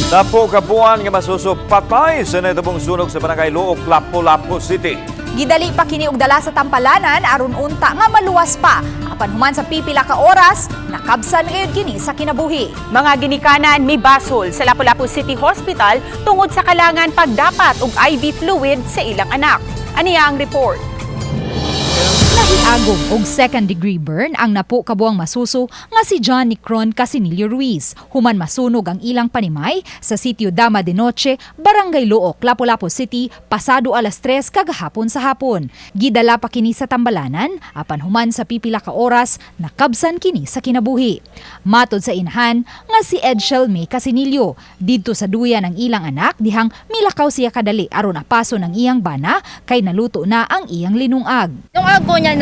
Napo kabuan nga masuso patay sa natubong sunog sa barangay Luok, Lapu-Lapu City. Gidali pa kini og dala sa tampalanan aron unta nga maluwas pa. Apan human sa pipila ka oras, nakabsan gayud kini sa kinabuhi. Mga ginikanan may basol sa Lapu-Lapu City Hospital tungod sa kalangan pagdapat og IV fluid sa ilang anak. Aniya ang report. Nahiagom og second-degree burn ang napo kabuang masuso nga si John Nicron Casinillo Ruiz. Human masunog ang ilang panimay sa sitio Dama de Noche, Barangay Luok, Lapu-Lapu City, pasado alas 3 kagahapon sa hapon. Gidala pa kini sa tambalanan, apan human sa pipila ka oras, nakabsan kini sa kinabuhi. Matod sa inahan nga si Edshel May Casinillo, didto sa duyan ang ilang anak dihang milakaw siya kadali aron apaso ng iyang bana kay naluto na ang iyang linungag. Yung ako niya,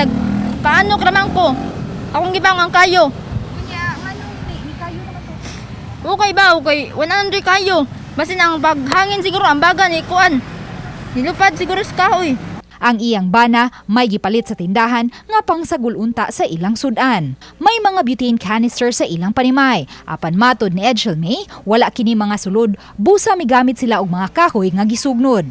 paano kramang ko? Akong gibangang kayo. Okay ba? Okay. 100 kayo. Basin ang paghangin siguro, ang baga ni Kuan. Nilupad siguro sa kahoy. Ang iyang bana may gipalit sa tindahan nga pangsagulunta sa ilang sudan. May mga butane canister sa ilang panimay. Apan matod ni Edshel May, wala kini mga sulod, busa migamit sila og mga kahoy nga gisugnod.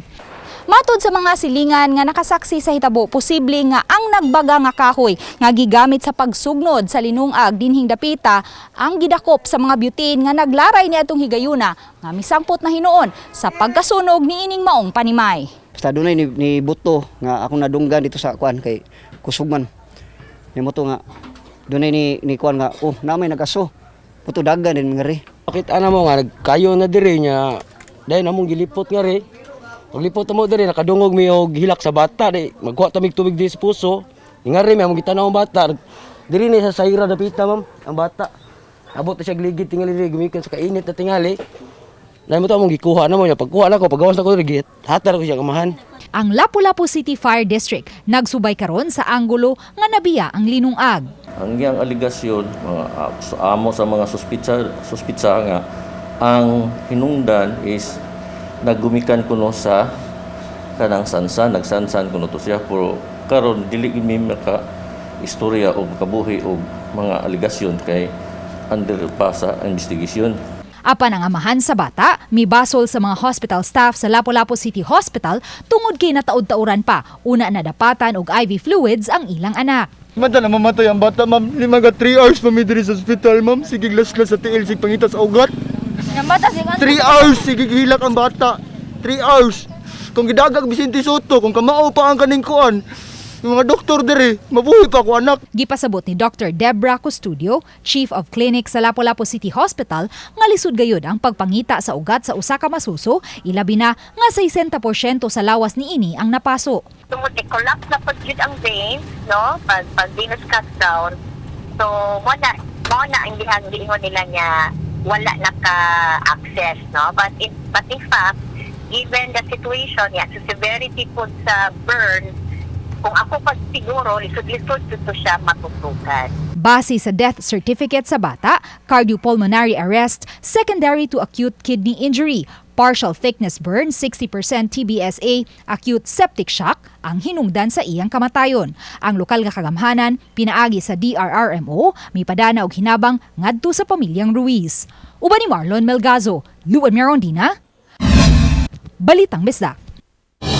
Matod sa mga silingan nga nakasaksi sa hitabo, posible nga ang nagbaga nga kahoy nga gigamit sa pagsugnod sa linungag dinhing dapita ang gidakop sa mga butane nga naglaray ni atong higayuna nga misangpot na hinuon sa pagkasunog ni ining maong panimay. Basta dunay ni buto nga akong nadunggan dito sa kuan kay kusugman. Ni moto nga dunay ni kuan nga namay nagaso. Buto dagan din ngari. Bakit ana mo nga nagkayo na diri nya dahil namong gilipot nga ri. Paglipot mo diri nakadungog mi og hilak sa bata di magkuha ta mig tubig di sa puso. Ingari mi among gitanaw ang bata. Diri ni sa sayra dapita ma'am ang bata. Abot na siya gligid tingali diri gumikan sa kainit na tingali. Dahil mo to among gikuha na mo niya pagkuha na ko pagawas na ko diri hatar ko siya kamahan. Ang Lapu-Lapu City Fire District nagsubay karon sa anggulo nga nabiya ang linungag. Ang iyang aligasyon mga amo sa mga suspitsa nga ang hinungdan is naggumikan kuno sa kanang sansan, nagsansan kuno to siya pero karon dili mi maka istorya o kabuhi o mga aligasyon kay under pa sa investigation. Apan ang amahan sa bata, mibasol sa mga hospital staff sa Lapu-Lapu City Hospital tungod kay nataod-tauran pa, una na dapatan og IV fluids ang ilang anak. Manta na mamatay ang bata, ma'am. 3 hours pa may diri sa hospital, ma'am. Sige, glas-glas sa tiil, sige pangitas sa ugat. 3 hours, sige hilak ang bata. 3 hours. Kung gidagag Vicente Soto, kung kamao pa ang kaning kuan, yung mga doktor diri, mabuhi pa ko anak. Gipasabot ni Dr. Debra Custodio, Chief of Clinic sa Lapu-Lapu City Hospital, nga lisod gayud ang pagpangita sa ugat sa usa ka masuso, ilabi na nga 60% sa lawas niini ang napaso. Collapse na pag ang veins, no? Pag venous cut down. So, mo na ang giingon nila niya wala naka-access, no? But in fact, given the situation, sa severity po sa burn, kung ako pag siguro, lisod-lisod dito siya matutukan. Base sa death certificate sa bata, cardiopulmonary arrest, secondary to acute kidney injury, partial thickness burn, 60% TBSA, acute septic shock ang hinungdan sa iyang kamatayon. Ang lokal nga kagamhanan pinaagi sa DRRMO, mipadana og hinabang ngadto sa pamilyang Ruiz. Uban ni Marlon Melgazo, Luan Mirondina, Balitang Bisdak.